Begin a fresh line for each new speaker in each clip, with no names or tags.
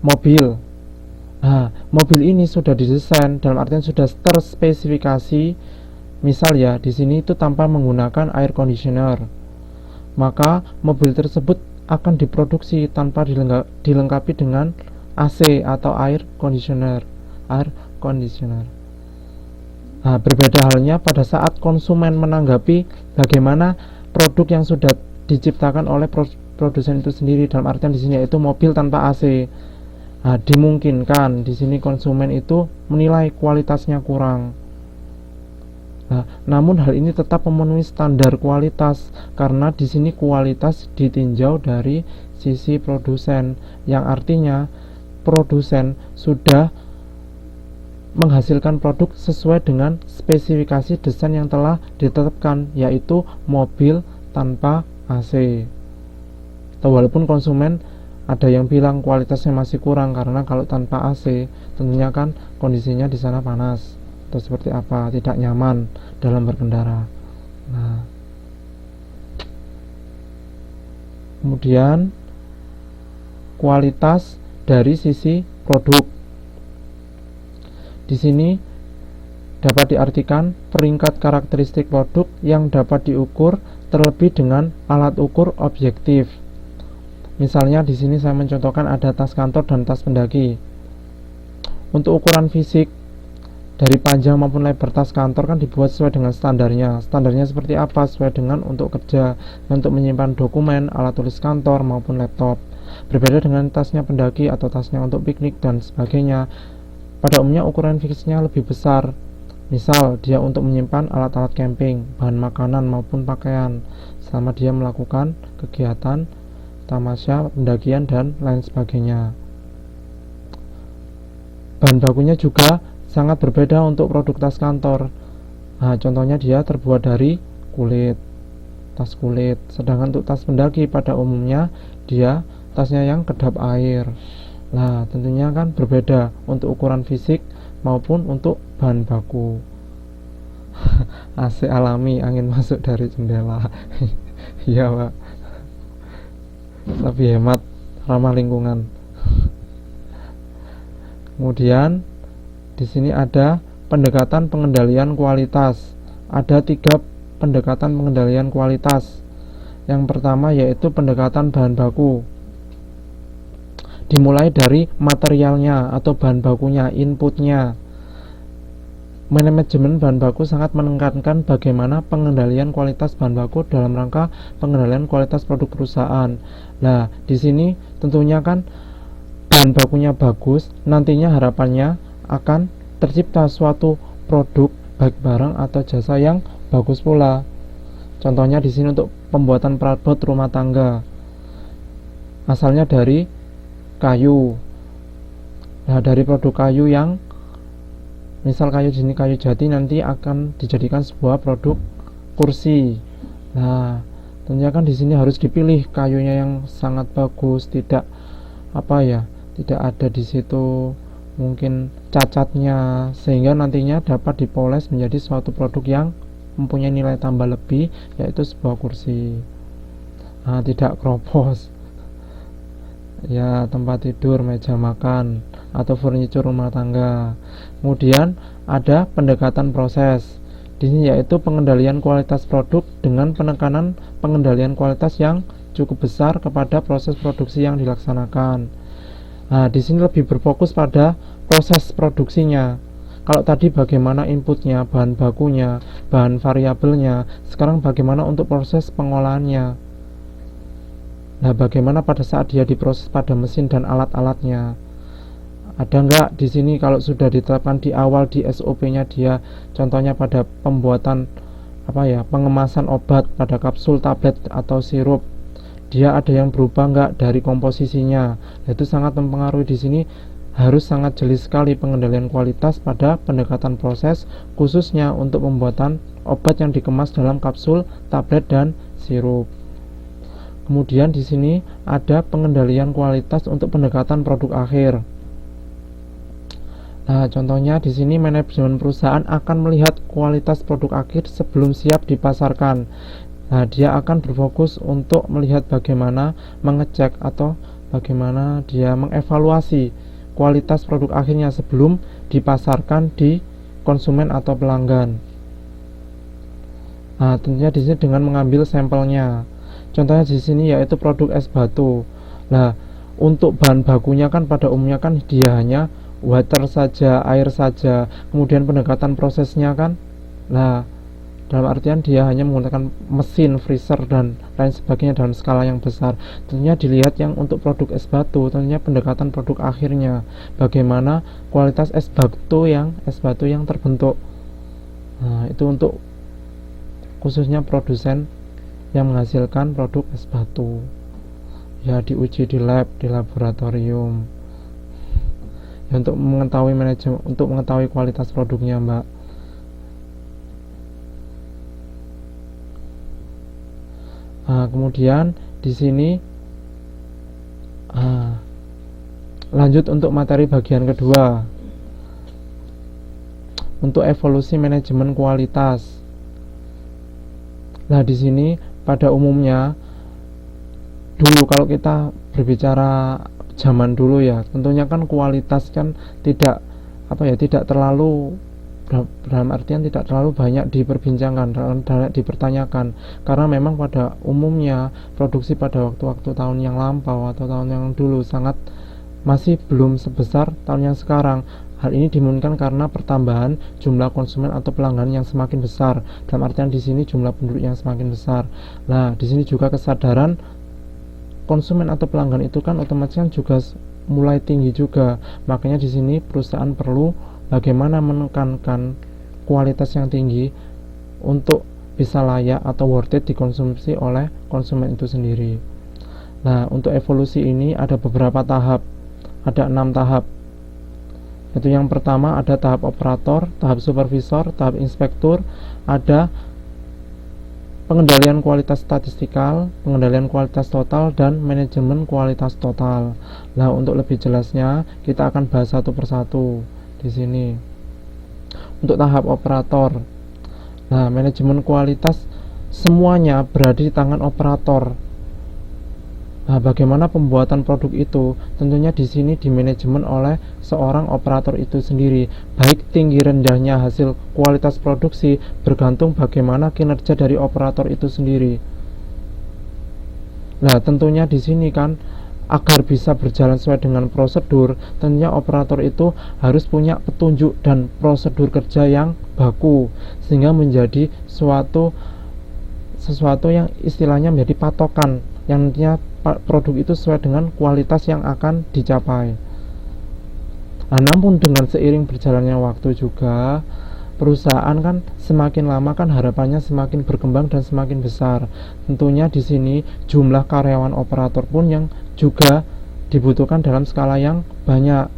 mobil. Nah, mobil ini sudah didesain dalam artian sudah terspesifikasi. Misal ya, di sini itu tanpa menggunakan air conditioner. Maka mobil tersebut akan diproduksi tanpa dilengkapi dengan AC atau air conditioner. Nah, berbeda halnya pada saat konsumen menanggapi bagaimana produk yang sudah diciptakan oleh produsen itu sendiri, dalam artian di sini yaitu mobil tanpa AC. Nah, dimungkinkan di sini konsumen itu menilai kualitasnya kurang. Nah, namun hal ini tetap memenuhi standar kualitas karena di sini kualitas ditinjau dari sisi produsen, yang artinya produsen sudah menghasilkan produk sesuai dengan spesifikasi desain yang telah ditetapkan, yaitu mobil tanpa AC. Walaupun konsumen ada yang bilang kualitasnya masih kurang karena kalau tanpa AC tentunya kan kondisinya di sana panas atau seperti apa, tidak nyaman dalam berkendara. Nah, kemudian kualitas dari sisi produk. Di sini dapat diartikan peringkat karakteristik produk yang dapat diukur terlebih dengan alat ukur objektif. Misalnya di sini saya mencontohkan ada tas kantor dan tas pendaki. Untuk ukuran fisik dari panjang maupun lebar tas kantor kan dibuat sesuai dengan standarnya. Standarnya seperti apa? Sesuai dengan untuk kerja, untuk menyimpan dokumen, alat tulis kantor maupun laptop. Berbeda dengan tasnya pendaki atau tasnya untuk piknik dan sebagainya. Pada umumnya ukuran fisiknya lebih besar. Misal dia untuk menyimpan alat-alat camping, bahan makanan maupun pakaian selama dia melakukan kegiatan tamasya, pendakian dan lain sebagainya. Bahan bakunya juga sangat berbeda untuk produk tas kantor. Nah, contohnya dia terbuat dari kulit, tas kulit. Sedangkan untuk tas pendaki pada umumnya dia tasnya yang kedap air. Nah, tentunya kan berbeda untuk ukuran fisik maupun untuk bahan baku. AC alami, angin masuk dari jendela. Iya, Pak. Lebih hemat, ramah lingkungan. Kemudian di sini ada pendekatan pengendalian kualitas. Ada 3 pendekatan pengendalian kualitas. Yang pertama yaitu pendekatan bahan baku. Dimulai dari materialnya atau bahan bakunya, inputnya. Manajemen bahan baku sangat menekankan bagaimana pengendalian kualitas bahan baku dalam rangka pengendalian kualitas produk perusahaan. Nah, di sini tentunya kan bahan bakunya bagus, nantinya harapannya akan tercipta suatu produk baik barang atau jasa yang bagus pula. Contohnya di sini untuk pembuatan perabot rumah tangga. Asalnya dari kayu. Nah, dari produk kayu yang misal kayu jenis kayu jati nanti akan dijadikan sebuah produk kursi. Nah, tentunya kan di sini harus dipilih kayunya yang sangat bagus, tidak tidak ada di situ mungkin cacatnya, sehingga nantinya dapat dipoles menjadi suatu produk yang mempunyai nilai tambah lebih, yaitu sebuah kursi. Nah, tidak kropos. Ya, tempat tidur, meja makan atau furniture rumah tangga. Kemudian ada pendekatan proses. Di sini yaitu pengendalian kualitas produk dengan penekanan pengendalian kualitas yang cukup besar kepada proses produksi yang dilaksanakan. Nah, di sini lebih berfokus pada proses produksinya. Kalau tadi bagaimana inputnya, bahan bakunya, bahan variabelnya, sekarang bagaimana untuk proses pengolahannya. Nah, bagaimana pada saat dia diproses pada mesin dan alat-alatnya? Ada enggak di sini kalau sudah ditetapkan di awal di SOP-nya dia, contohnya pada pembuatan pengemasan obat pada kapsul, tablet atau sirup, dia ada yang berubah enggak dari komposisinya? Itu sangat mempengaruhi. Di sini harus sangat jeli sekali pengendalian kualitas pada pendekatan proses, khususnya untuk pembuatan obat yang dikemas dalam kapsul, tablet dan sirup. Kemudian di sini ada pengendalian kualitas untuk pendekatan produk akhir. Nah, contohnya di sini manajemen perusahaan akan melihat kualitas produk akhir sebelum siap dipasarkan. Nah, dia akan berfokus untuk melihat bagaimana mengecek atau bagaimana dia mengevaluasi kualitas produk akhirnya sebelum dipasarkan di konsumen atau pelanggan. Nah, tentunya di sini dengan mengambil sampelnya. Contohnya di sini yaitu produk es batu. Nah, untuk bahan bakunya kan pada umumnya kan dia hanya water saja, air saja. Kemudian pendekatan prosesnya kan, nah dalam artian dia hanya menggunakan mesin, freezer dan lain sebagainya dalam skala yang besar. Tentunya dilihat yang untuk produk es batu, tentunya pendekatan produk akhirnya, bagaimana kualitas es batu yang terbentuk. Nah, itu untuk khususnya produsen yang menghasilkan produk es batu. Ya, diuji di lab, di laboratorium. Ya, untuk mengetahui manajemen, untuk mengetahui kualitas produknya, Mbak. Nah, kemudian di sini lanjut untuk materi bagian kedua, untuk evolusi manajemen kualitas. Nah, di sini pada umumnya dulu kalau kita berbicara zaman dulu ya, tentunya kan kualitas kan tidak terlalu, dalam artian tidak terlalu banyak diperbincangkan dan dipertanyakan, karena memang pada umumnya produksi pada waktu-waktu tahun yang lampau atau tahun yang dulu masih belum sebesar tahun yang sekarang. Hal ini dimungkinkan karena pertambahan jumlah konsumen atau pelanggan yang semakin besar. Dalam artian di sini jumlah penduduk yang semakin besar. Nah, di sini juga kesadaran konsumen atau pelanggan itu kan otomatis kan juga mulai tinggi juga. Makanya di sini perusahaan perlu bagaimana menekankan kualitas yang tinggi untuk bisa layak atau worth it dikonsumsi oleh konsumen itu sendiri. Nah, untuk evolusi ini ada beberapa tahap. Ada 6 tahap. Itu yang pertama ada tahap operator, tahap supervisor, tahap inspektur, ada pengendalian kualitas statistikal, pengendalian kualitas total, dan manajemen kualitas total. Nah, untuk lebih jelasnya kita akan bahas satu persatu di sini. Untuk tahap operator, nah manajemen kualitas semuanya berada di tangan operator. Nah, bagaimana pembuatan produk itu? Tentunya di sini dimanajemen oleh seorang operator itu sendiri. Baik tinggi rendahnya hasil kualitas produksi bergantung bagaimana kinerja dari operator itu sendiri. Nah, tentunya di sini kan agar bisa berjalan sesuai dengan prosedur, tentunya operator itu harus punya petunjuk dan prosedur kerja yang baku, sehingga menjadi sesuatu yang istilahnya menjadi patokan, yang nantinya produk itu sesuai dengan kualitas yang akan dicapai. Nah, namun dengan seiring berjalannya waktu juga, perusahaan kan semakin lama kan harapannya semakin berkembang dan semakin besar. Tentunya di sini jumlah karyawan operator pun yang juga dibutuhkan dalam skala yang banyak.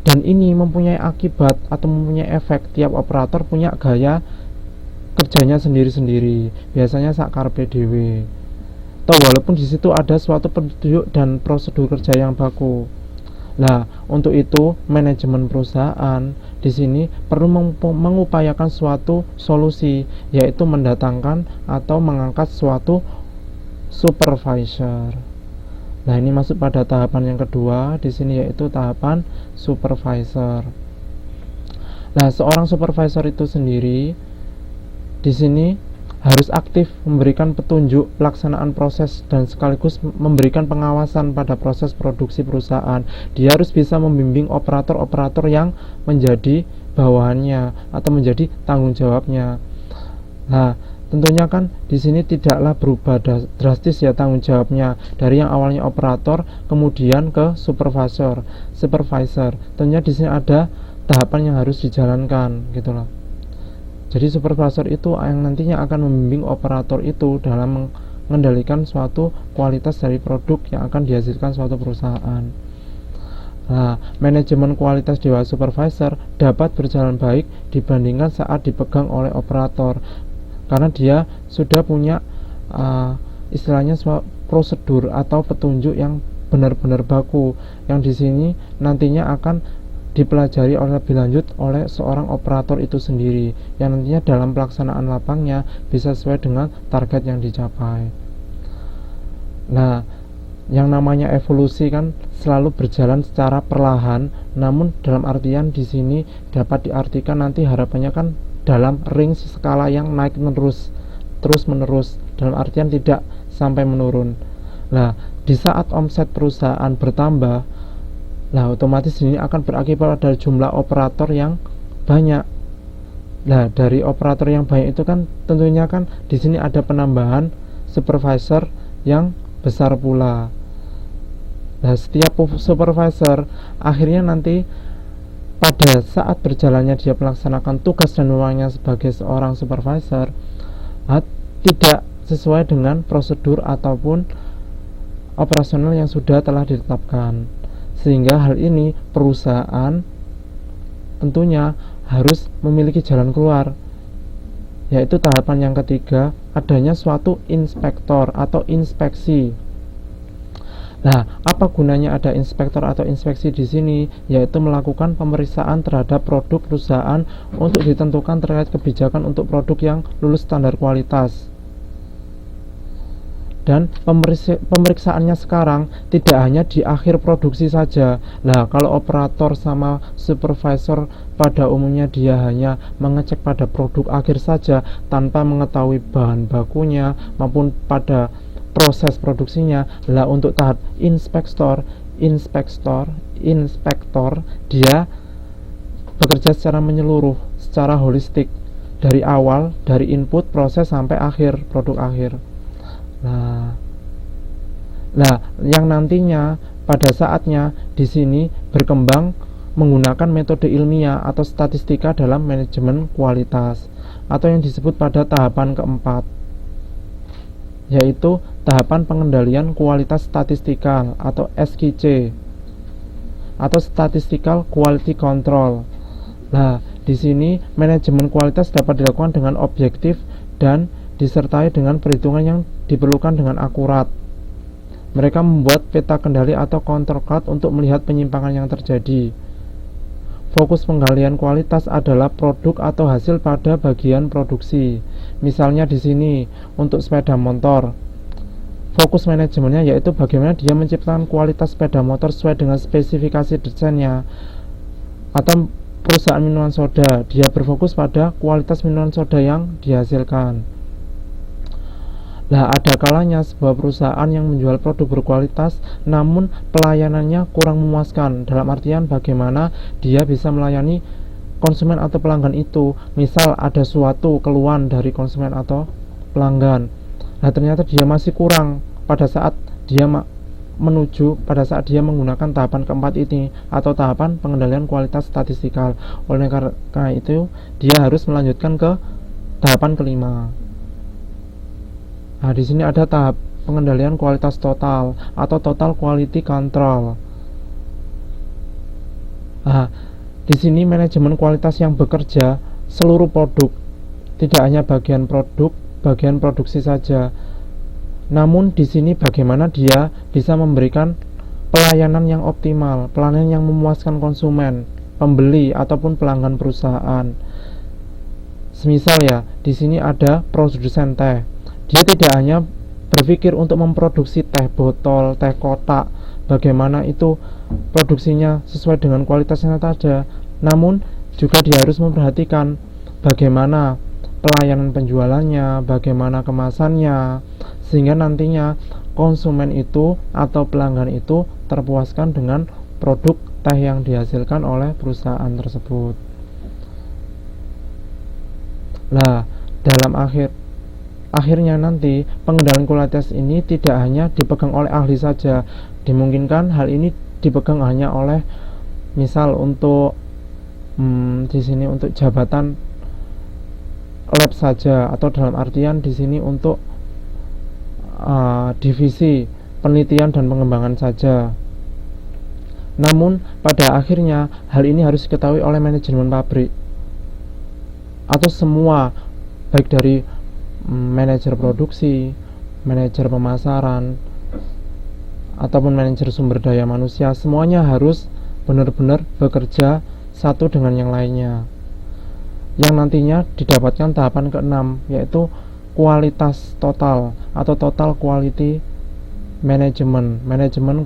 Dan ini mempunyai akibat atau mempunyai efek, tiap operator punya gaya kerjanya sendiri-sendiri. Biasanya sak karepe dhewe. Atau walaupun di situ ada suatu petunjuk dan prosedur kerja yang baku. Nah, untuk itu manajemen perusahaan di sini perlu mengupayakan suatu solusi, yaitu mendatangkan atau mengangkat suatu supervisor. Nah, ini masuk pada tahapan yang kedua di sini, yaitu tahapan supervisor. Nah, seorang supervisor itu sendiri di sini harus aktif memberikan petunjuk pelaksanaan proses dan sekaligus memberikan pengawasan pada proses produksi perusahaan. Dia harus bisa membimbing operator-operator yang menjadi bawahannya atau menjadi tanggung jawabnya. Nah, tentunya kan di sini tidaklah berubah drastis ya tanggung jawabnya dari yang awalnya operator kemudian ke supervisor. Tentunya di sini ada tahapan yang harus dijalankan, gitu loh. Jadi supervisor itu yang nantinya akan membimbing operator itu dalam mengendalikan suatu kualitas dari produk yang akan dihasilkan suatu perusahaan. Nah, manajemen kualitas di bawah supervisor dapat berjalan baik dibandingkan saat dipegang oleh operator, karena dia sudah punya istilahnya prosedur atau petunjuk yang benar-benar baku, yang di sini nantinya akan dipelajari lebih lanjut oleh seorang operator itu sendiri, yang nantinya dalam pelaksanaan lapangnya bisa sesuai dengan target yang dicapai. Nah, Yang namanya evolusi kan selalu berjalan secara perlahan, namun dalam artian di sini dapat diartikan nanti harapannya kan dalam range skala yang naik terus menerus, dalam artian tidak sampai menurun. Nah, di saat omset perusahaan bertambah, nah otomatis ini akan berakibat pada jumlah operator yang banyak. Nah, dari operator yang banyak itu kan tentunya kan di sini ada penambahan supervisor yang besar pula. Nah, setiap supervisor akhirnya nanti pada saat berjalannya dia melaksanakan tugas dan wewenangnya sebagai seorang supervisor tidak sesuai dengan prosedur ataupun operasional yang sudah telah ditetapkan, sehingga hal ini perusahaan tentunya harus memiliki jalan keluar, yaitu tahapan yang ketiga, adanya suatu inspektor atau inspeksi. Nah, apa gunanya ada inspektor atau inspeksi di sini? Yaitu melakukan pemeriksaan terhadap produk perusahaan untuk ditentukan terkait kebijakan untuk produk yang lulus standar kualitas. Dan pemeriksaannya sekarang tidak hanya di akhir produksi saja. Nah, kalau operator sama supervisor pada umumnya dia hanya mengecek pada produk akhir saja tanpa mengetahui bahan bakunya maupun pada proses produksinya. Lah, untuk tahap inspektor dia bekerja secara menyeluruh, secara holistik, dari awal, dari input, proses sampai akhir, produk akhir. Nah, yang nantinya pada saatnya di sini berkembang menggunakan metode ilmiah atau statistika dalam manajemen kualitas, atau yang disebut pada tahapan keempat, yaitu tahapan pengendalian kualitas statistikal atau SQC atau Statistical Quality Control. Nah, di sini manajemen kualitas dapat dilakukan dengan objektif dan disertai dengan perhitungan yang diperlukan dengan akurat. Mereka membuat peta kendali atau control chart untuk melihat penyimpangan yang terjadi. Fokus penggalian kualitas adalah produk atau hasil pada bagian produksi. Misalnya di sini untuk sepeda motor, fokus manajemennya yaitu bagaimana dia menciptakan kualitas sepeda motor sesuai dengan spesifikasi desainnya. Atau perusahaan minuman soda, dia berfokus pada kualitas minuman soda yang dihasilkan. Nah, ada kalanya sebuah perusahaan yang menjual produk berkualitas namun pelayanannya kurang memuaskan, dalam artian bagaimana dia bisa melayani konsumen atau pelanggan itu. Misal ada suatu keluhan dari konsumen atau pelanggan, nah ternyata dia masih kurang pada saat dia pada saat dia menggunakan tahapan keempat ini atau tahapan pengendalian kualitas statistikal. Oleh karena itu dia harus melanjutkan ke tahapan kelima. Nah, di sini ada tahap pengendalian kualitas total atau total quality control. Nah, di sini manajemen kualitas yang bekerja seluruh produk, tidak hanya bagian produksi saja. Namun di sini bagaimana dia bisa memberikan pelayanan yang optimal, pelayanan yang memuaskan konsumen, pembeli ataupun pelanggan perusahaan. Semisal ya, di sini ada produsen teh. Dia tidak hanya berpikir untuk memproduksi teh botol, teh kotak, bagaimana itu produksinya sesuai dengan kualitasnya saja, namun juga dia harus memperhatikan bagaimana pelayanan penjualannya, bagaimana kemasannya, sehingga nantinya konsumen itu atau pelanggan itu terpuaskan dengan produk teh yang dihasilkan oleh perusahaan tersebut. Nah, dalam akhirnya nanti pengendalian kualitas ini tidak hanya dipegang oleh ahli saja. Dimungkinkan hal ini dipegang hanya oleh misal untuk di sini untuk jabatan lab saja, atau dalam artian di sini untuk divisi penelitian dan pengembangan saja. Namun pada akhirnya hal ini harus diketahui oleh manajemen pabrik atau semua, baik dari manajer produksi, manajer pemasaran, ataupun manajer sumber daya manusia. Semuanya harus benar-benar bekerja satu dengan yang lainnya, yang nantinya didapatkan tahapan ke-6, yaitu kualitas total atau total quality manajemen